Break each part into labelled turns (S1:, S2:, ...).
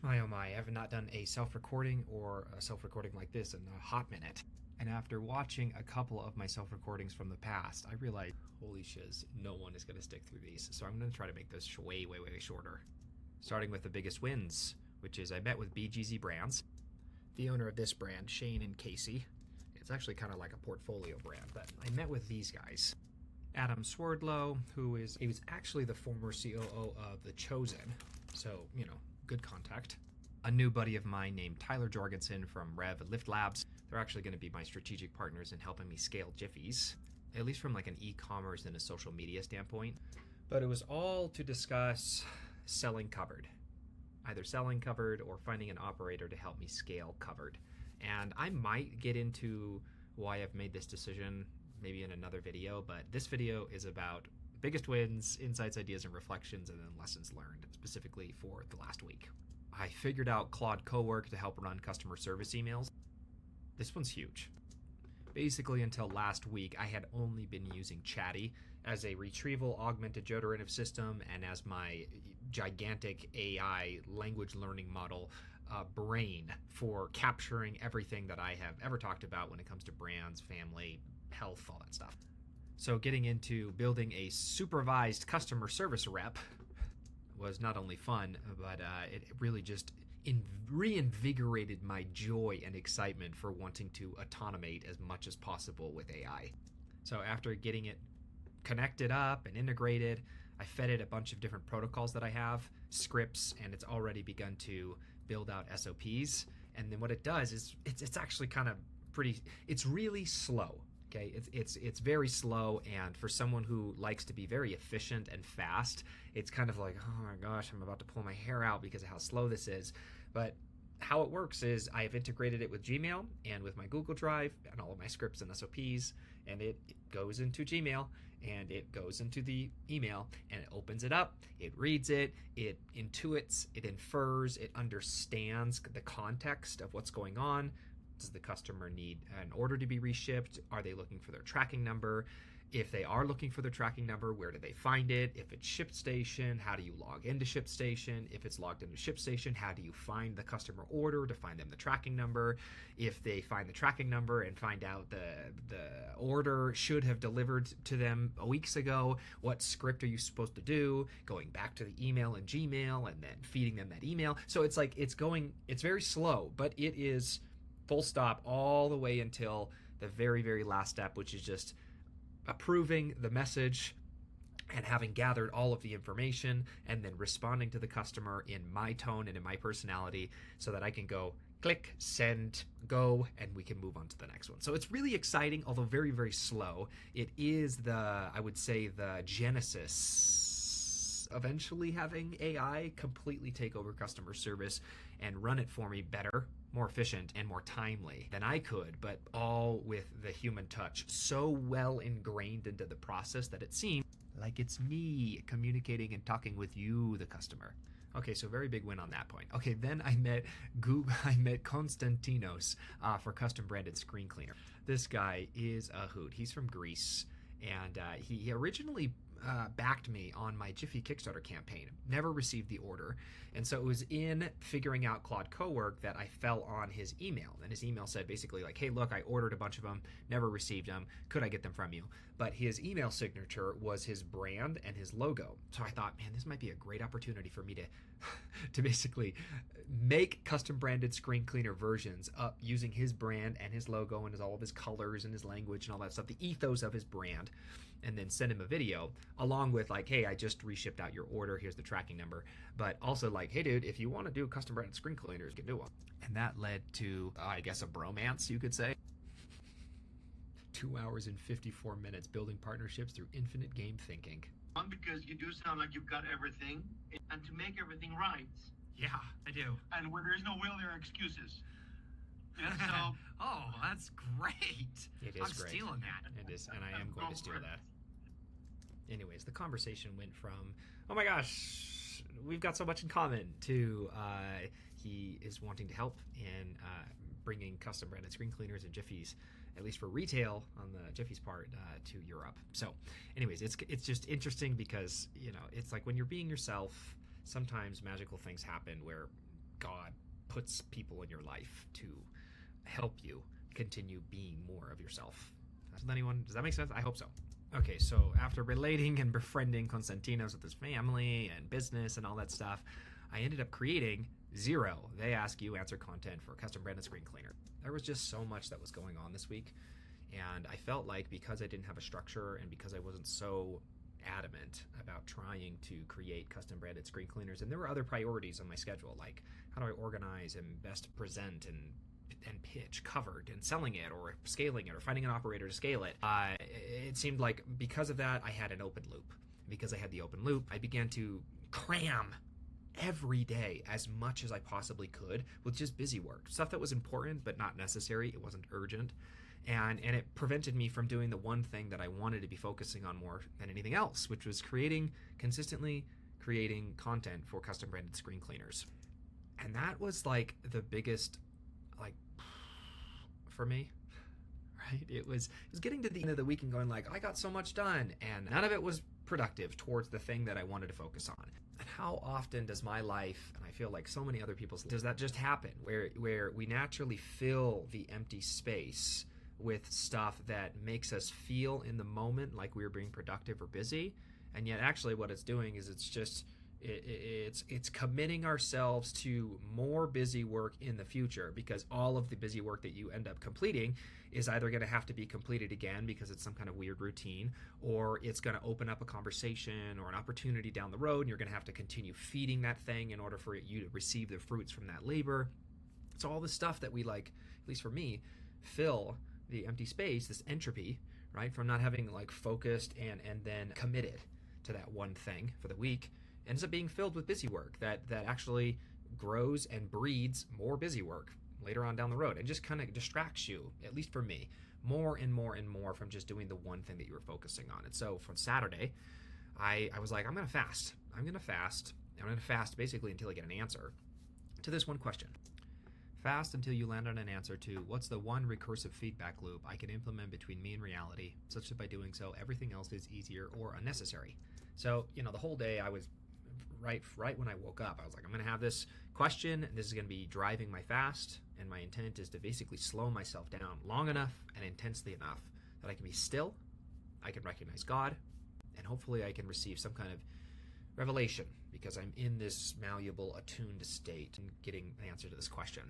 S1: My oh my, I have not done a self-recording or a self-recording like this in a hot minute. And after watching a couple of my self-recordings from the past, I realized, holy shiz, no one is going to stick through these. So I'm going to try to make this way shorter. Starting with the biggest wins, which is I met with BGZ Brands, the owner of this brand, Shane and Casey. It's actually kind of like a portfolio brand, but I met with these guys. Adam Swerdlow, he was actually the former COO of The Chosen, so, good contact. A new buddy of mine named Tyler Jorgensen from Rev Lift Labs. They're actually going to be my strategic partners in helping me scale Jiffy's, at least from like an e-commerce and a social media standpoint. But it was all to discuss selling Covered. Either selling Covered or finding an operator to help me scale Covered. And I might get into why I've made this decision maybe in another video, but this video is about biggest wins, insights, ideas, and reflections, and then lessons learned, specifically for the last week. I figured out Claude Cowork to help run customer service emails. This one's huge. Basically, until last week, I had only been using Chatty as a retrieval augmented generative system and as my gigantic AI language learning model brain for capturing everything that I have ever talked about when it comes to brands, family, health, all that stuff. So getting into building a supervised customer service rep was not only fun, but it really just reinvigorated my joy and excitement for wanting to automate as much as possible with AI. So after getting it connected up and integrated, I fed it a bunch of different protocols that I have, scripts, and it's already begun to build out SOPs. And then what it does is it's actually kind of it's really slow. Okay, it's very slow, and for someone who likes to be very efficient and fast, it's kind of like, oh my gosh, I'm about to pull my hair out because of how slow this is. But how it works is I have integrated it with Gmail and with my Google Drive and all of my scripts and SOPs, and it goes into Gmail and it goes into the email and it opens it up, it reads it, it intuits, it infers, it understands the context of what's going on. Does the customer need an order to be reshipped? Are they looking for their tracking number? If they are looking for their tracking number, where do they find it? If it's ShipStation, how do you log into ShipStation? If it's logged into ShipStation, how do you find the customer order to find them the tracking number? If they find the tracking number and find out the order should have delivered to them weeks ago, what script are you supposed to do? Going back to the email and Gmail and then feeding them that email. So it's like it's very slow, but it is full stop all the way until the very last step, which is just approving the message and having gathered all of the information and then responding to the customer in my tone and in my personality so that I can go click, send, go, and we can move on to the next one. So it's really exciting, although very slow. It is I would say the genesis eventually having AI completely take over customer service and run it for me better, more efficient, and more timely than I could, but all with the human touch so well ingrained into the process that it seems like it's me communicating and talking with you, the customer. Okay, so very big win on that point. Okay, then I met Constantinos for custom branded screen cleaner. This guy is a hoot. He's from Greece, and he originally backed me on my Jiffy Kickstarter campaign. Never received the order. And so it was in figuring out Claude Cowork that I fell on his email. And his email said basically like, hey, look, I ordered a bunch of them, never received them. Could I get them from you? But his email signature was his brand and his logo. So I thought, man, this might be a great opportunity for me to basically make custom branded screen cleaner versions up using his brand and his logo and all of his colors and his language and all that stuff, the ethos of his brand, and then send him a video along with like, hey, I just reshipped out your order, here's the tracking number, but also like, hey dude, if you want to do custom branded screen cleaners, you can do one. And that led to, I guess, a bromance, you could say. 2 hours and 54 minutes building partnerships through infinite game thinking.
S2: Because you do sound like you've got everything, and to make everything right.
S1: Yeah, I do.
S2: And where there's no will, there are excuses. And so,
S1: oh, that's great. It is
S2: I'm
S1: great.
S2: stealing that.
S1: It is, and I am going to steal that. Anyways, the conversation went from, oh my gosh, we've got so much in common, to he is wanting to help in bringing custom branded screen cleaners and Jiffys, at least for retail on the Jiffy's part, to Europe. So anyways, it's just interesting because, it's like when you're being yourself, sometimes magical things happen where God puts people in your life to help you continue being more of yourself. Does that make sense? I hope so. Okay, so after relating and befriending Constantinos with his family and business and all that stuff, I ended up creating Zero. They ask you answer content for a custom branded screen cleaner. There was just so much that was going on this week, and I felt like because I didn't have a structure and because I wasn't so adamant about trying to create custom branded screen cleaners, and there were other priorities on my schedule, like how do I organize and best present and pitch covered and selling it or scaling it or finding an operator to scale it. It seemed like because of that, I had an open loop. Because I had the open loop, I began to cram every day as much as I possibly could with just busy work. Stuff that was important but not necessary. It wasn't urgent. And it prevented me from doing the one thing that I wanted to be focusing on more than anything else, which was consistently creating content for custom branded screen cleaners. And that was like the biggest, like, for me, right? It was getting to the end of the week and going like, I got so much done, and none of it was productive towards the thing that I wanted to focus on. And how often does my life, and I feel like so many other people's, does that just happen where we naturally fill the empty space with stuff that makes us feel in the moment like we were being productive or busy, and yet actually what it's doing is it's committing ourselves to more busy work in the future, because all of the busy work that you end up completing is either going to have to be completed again because it's some kind of weird routine, or it's going to open up a conversation or an opportunity down the road, and you're going to have to continue feeding that thing in order for you to receive the fruits from that labor. It's all the stuff that we, like, at least for me, fill the empty space, this entropy, right, from not having like focused and then committed to that one thing for the week, ends up being filled with busy work that actually grows and breeds more busy work later on down the road, and just kind of distracts you, at least for me, more and more and more from just doing the one thing that you were focusing on. And so from Saturday, I was like, I'm going to fast basically until I get an answer to this one question. Fast until you land on an answer to what's the one recursive feedback loop I can implement between me and reality, such that by doing so, everything else is easier or unnecessary. So, the whole day I was right when I woke up, I was like, I'm going to have this question, and this is going to be driving my fast, and my intent is to basically slow myself down long enough and intensely enough that I can be still, I can recognize God, and hopefully I can receive some kind of revelation, because I'm in this malleable, attuned state and getting the answer to this question.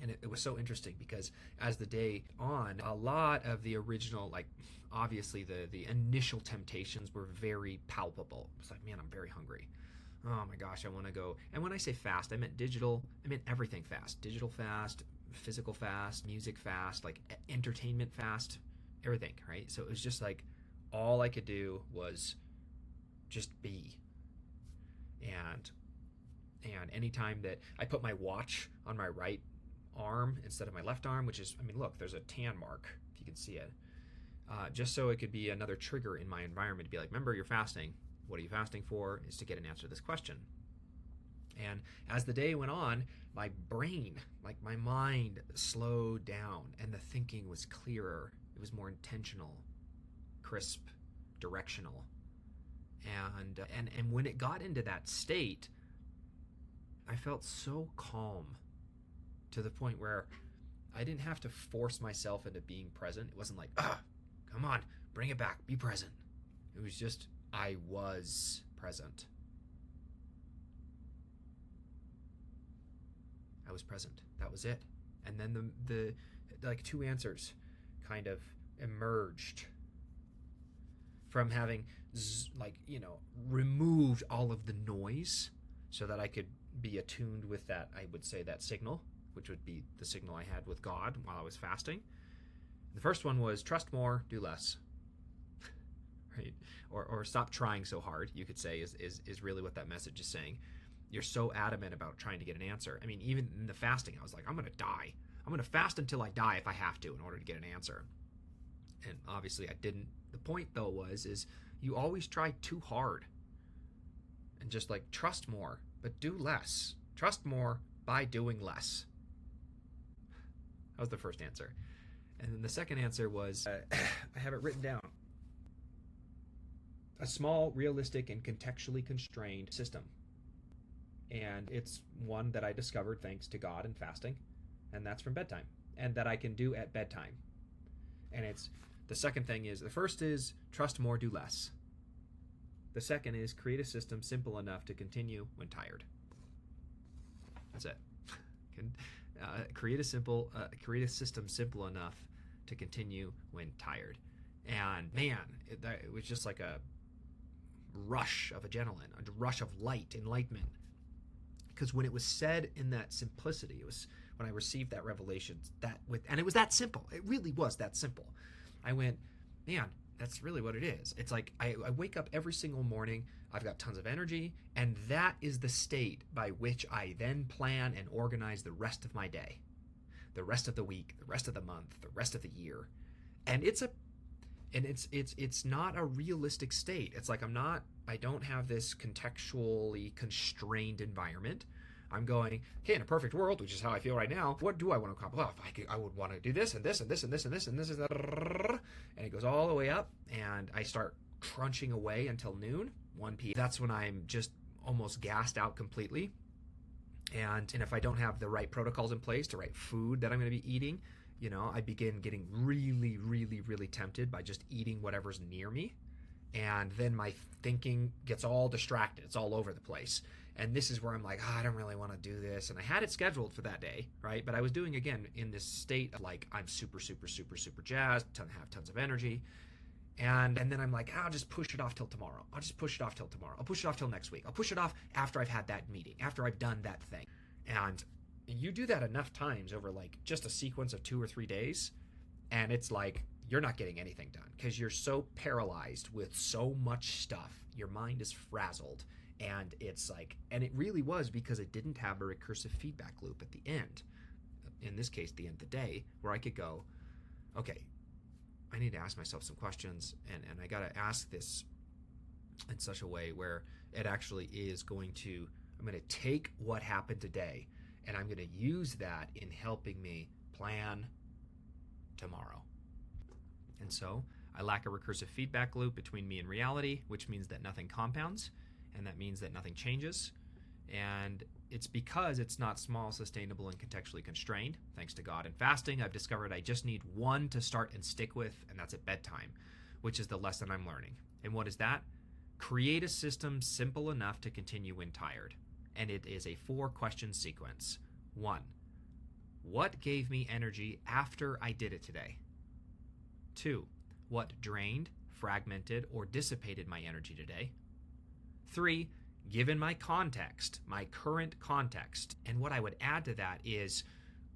S1: And it was so interesting because as the day on, a lot of the original, like, obviously the initial temptations were very palpable. It's like, man, I'm very hungry. Oh my gosh, I want to go. And when I say fast, I meant digital. I meant everything fast. Digital fast, physical fast, music fast, like entertainment fast, everything, right? So it was just like all I could do was just be. And anytime that I put my watch on my right arm instead of my left arm, which is, look, there's a tan mark, if you can see it, just so it could be another trigger in my environment to be like, remember, you're fasting. What are you fasting for? Is to get an answer to this question. And as the day went on, my brain, like my mind, slowed down, and the thinking was clearer. It was more intentional, crisp, directional. And when it got into that state, I felt so calm, to the point where I didn't have to force myself into being present. It wasn't like, come on, bring it back, be present. It was just, I was present. I was present. That was it. And then the like two answers kind of emerged from having removed all of the noise so that I could be attuned with that, I would say, that signal, which would be the signal I had with God while I was fasting. The first one was trust more, do less. Right? Or stop trying so hard, you could say, is really what that message is saying. You're so adamant about trying to get an answer. Even in the fasting, I was like, I'm going to die. I'm going to fast until I die if I have to in order to get an answer. And obviously I didn't. The point, though, is you always try too hard. And just like, trust more, but do less. Trust more by doing less. That was the first answer. And then the second answer was, I have it written down. A small, realistic, and contextually constrained system. And it's one that I discovered thanks to God and fasting, and that's from bedtime, and that I can do at bedtime. And it's the second thing is, the first is trust more, do less. The second is create a system simple enough to continue when tired. That's it. Create a system simple enough to continue when tired. And man, it was just like a rush of adrenaline, a rush of enlightenment. Because when it was said in that simplicity, it was when I received that revelation, and it was that simple. It really was that simple. I went, man, that's really what it is. It's like I wake up every single morning, I've got tons of energy, and that is the state by which I then plan and organize the rest of my day, the rest of the week, the rest of the month, the rest of the year. And it's not a realistic state. It's like I don't have this contextually constrained environment. I'm going, okay, in a perfect world, which is how I feel right now, what do I want to accomplish? Well, I would want to do this and this and this and this and this and this, and it goes all the way up, and I start crunching away until noon, 1 p.m. That's when I'm just almost gassed out completely. And if I don't have the right protocols in place, the right food that I'm going to be eating, I begin getting really, really, really tempted by just eating whatever's near me. And then my thinking gets all distracted. It's all over the place. And this is where I'm like, I don't really want to do this. And I had it scheduled for that day, right? But I was doing, again, in this state of like, I'm super, super, super, super jazzed, have tons of energy. And then I'm like, I'll just push it off till tomorrow. I'll just push it off till tomorrow. I'll push it off till next week. I'll push it off after I've had that meeting, after I've done that thing. And you do that enough times over like just a sequence of 2 or 3 days, and it's like you're not getting anything done because you're so paralyzed with so much stuff. Your mind is frazzled, and it's like, and it really was because it didn't have a recursive feedback loop at the end. In this case, the end of the day, where I could go, okay, I need to ask myself some questions, and I got to ask this in such a way where it actually is going to, I'm going to take what happened today and I'm going to use that in helping me plan tomorrow. And so I lack a recursive feedback loop between me and reality, which means that nothing compounds, and that means that nothing changes. And it's because it's not small, sustainable, and contextually constrained. Thanks to God and fasting, I've discovered I just need one to start and stick with, and that's at bedtime, which is the lesson I'm learning. And what is that? Create a system simple enough to continue when tired. And it is a 4-question sequence. 1, what gave me energy after I did it today? 2, what drained, fragmented, or dissipated my energy today? 3, given my context, my current context. And what I would add to that is,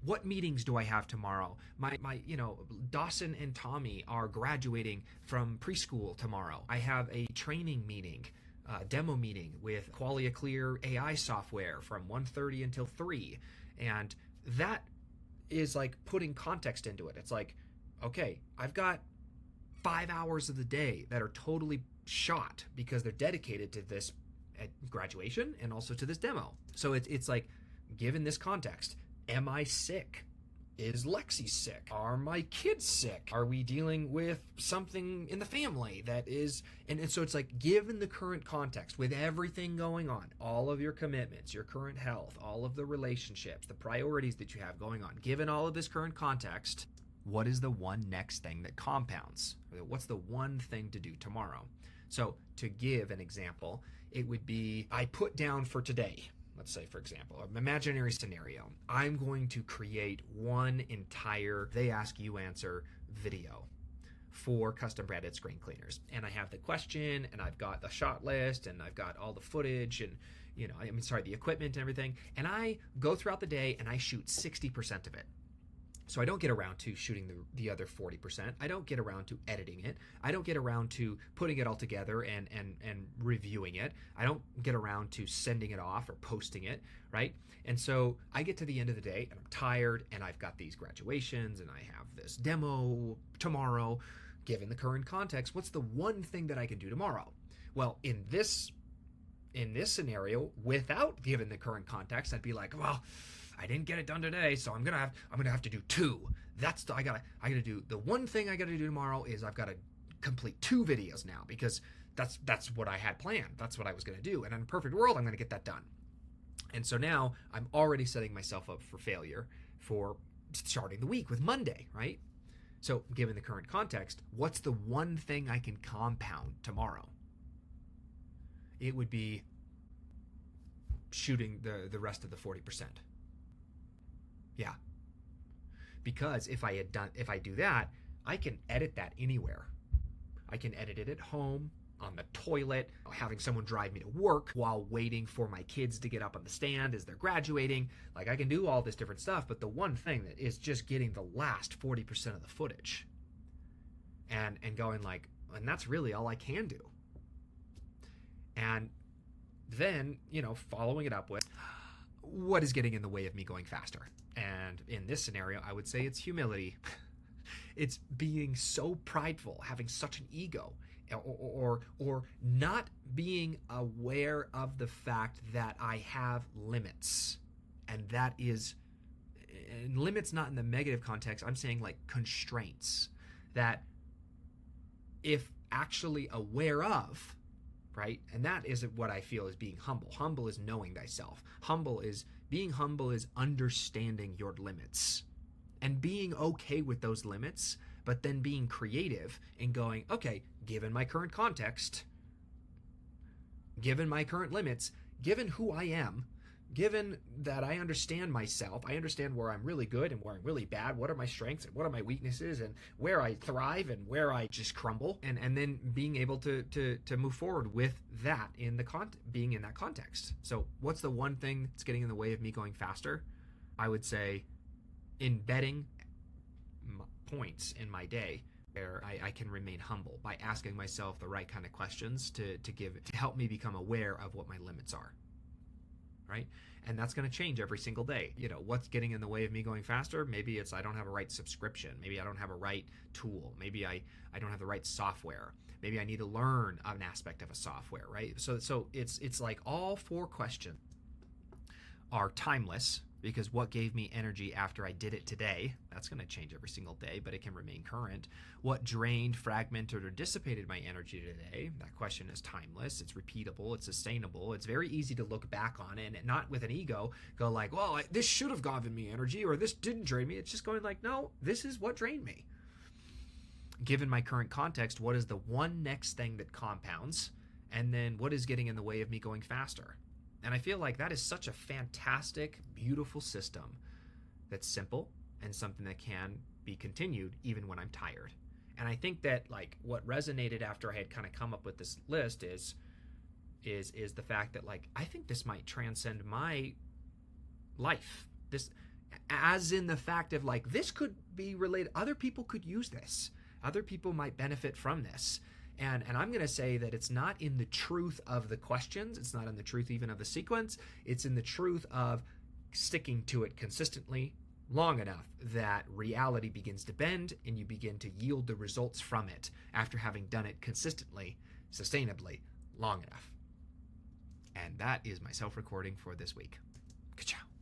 S1: what meetings do I have tomorrow? My Dawson and Tommy are graduating from preschool tomorrow. I have a training meeting, demo meeting with Qualia Clear AI software from 1:30 until 3. And that is like putting context into it. It's like, okay, I've got 5 hours of the day that are totally shot because they're dedicated to this at graduation and also to this demo. So it's like, given this context, am I sick? Is Lexi sick? Are my kids sick? Are we dealing with something in the family that is, and so it's like, given the current context with everything going on, all of your commitments, your current health, all of the relationships, the priorities that you have going on, given all of this current context, what is the one next thing that compounds? What's the one thing to do tomorrow? So to give an example, it would be, I put down for today, let's say, for example, an imaginary scenario. I'm going to create one entire they ask you answer video for custom branded screen cleaners. And I have the question, and I've got the shot list, and I've got all the footage, and the equipment and everything. And I go throughout the day and I shoot 60% of it. So I don't get around to shooting the other 40%. I don't get around to editing it. I don't get around to putting it all together and reviewing it. I don't get around to sending it off or posting it, right? And so I get to the end of the day and I'm tired, and I've got these graduations and I have this demo tomorrow. Given the current context, what's the one thing that I can do tomorrow? Well, in this scenario, without given the current context, I'd be like, well, I didn't get it done today, so I'm gonna have to do 2. I gotta do the one thing I gotta do tomorrow is I've got to complete 2 videos now, because that's what I had planned. That's what I was gonna do. And in a perfect world, I'm gonna get that done. And so now I'm already setting myself up for failure for starting the week with Monday, right? So given the current context, what's the one thing I can compound tomorrow? It would be shooting the rest of the 40%. Yeah. Because if I do that, I can edit that anywhere. I can edit it at home, on the toilet, having someone drive me to work while waiting for my kids to get up on the stand as they're graduating. Like, I can do all this different stuff, but the one thing that is just getting the last 40% of the footage and going like, and that's really all I can do. And then, following it up with, what is getting in the way of me going faster? And in this scenario, I would say it's humility. It's being so prideful, having such an ego, or not being aware of the fact that I have limits. And that is, and limits not in the negative context, I'm saying like constraints that if actually aware of, right? And that is what I feel is being humble. Humble is knowing thyself. Being humble is understanding your limits and being okay with those limits, but then being creative and going, okay, given my current context, given my current limits, given who I am, given that I understand myself, I understand where I'm really good and where I'm really bad, what are my strengths and what are my weaknesses, and where I thrive and where I just crumble, and then being able to move forward with that being in that context. So what's the one thing that's getting in the way of me going faster? I would say embedding points in my day where I can remain humble by asking myself the right kind of questions to help me become aware of what my limits are. Right? And that's going to change every single day. What's getting in the way of me going faster? Maybe it's I don't have a right subscription. Maybe I don't have a right tool. Maybe I don't have the right software. Maybe I need to learn an aspect of a software, right? So it's like all 4 questions are timeless, because what gave me energy after I did it today, that's going to change every single day, but it can remain current. What drained, fragmented, or dissipated my energy today, that question is timeless, it's repeatable, it's sustainable, it's very easy to look back on it and not with an ego go like, well, this should have given me energy, or this didn't drain me. It's just going like, no, this is what drained me. Given my current context, what is the one next thing that compounds? And then what is getting in the way of me going faster? And I feel like that is such a fantastic, beautiful system that's simple and something that can be continued even when I'm tired. And I think that like what resonated after I had kind of come up with this list is the fact that like I think this might transcend my life. This, as in the fact of like, this could be related. Other people could use this. Other people might benefit from this. And I'm going to say that it's not in the truth of the questions. It's not in the truth even of the sequence. It's in the truth of sticking to it consistently long enough that reality begins to bend and you begin to yield the results from it after having done it consistently, sustainably, long enough. And that is my self-recording for this week. Ka-chow.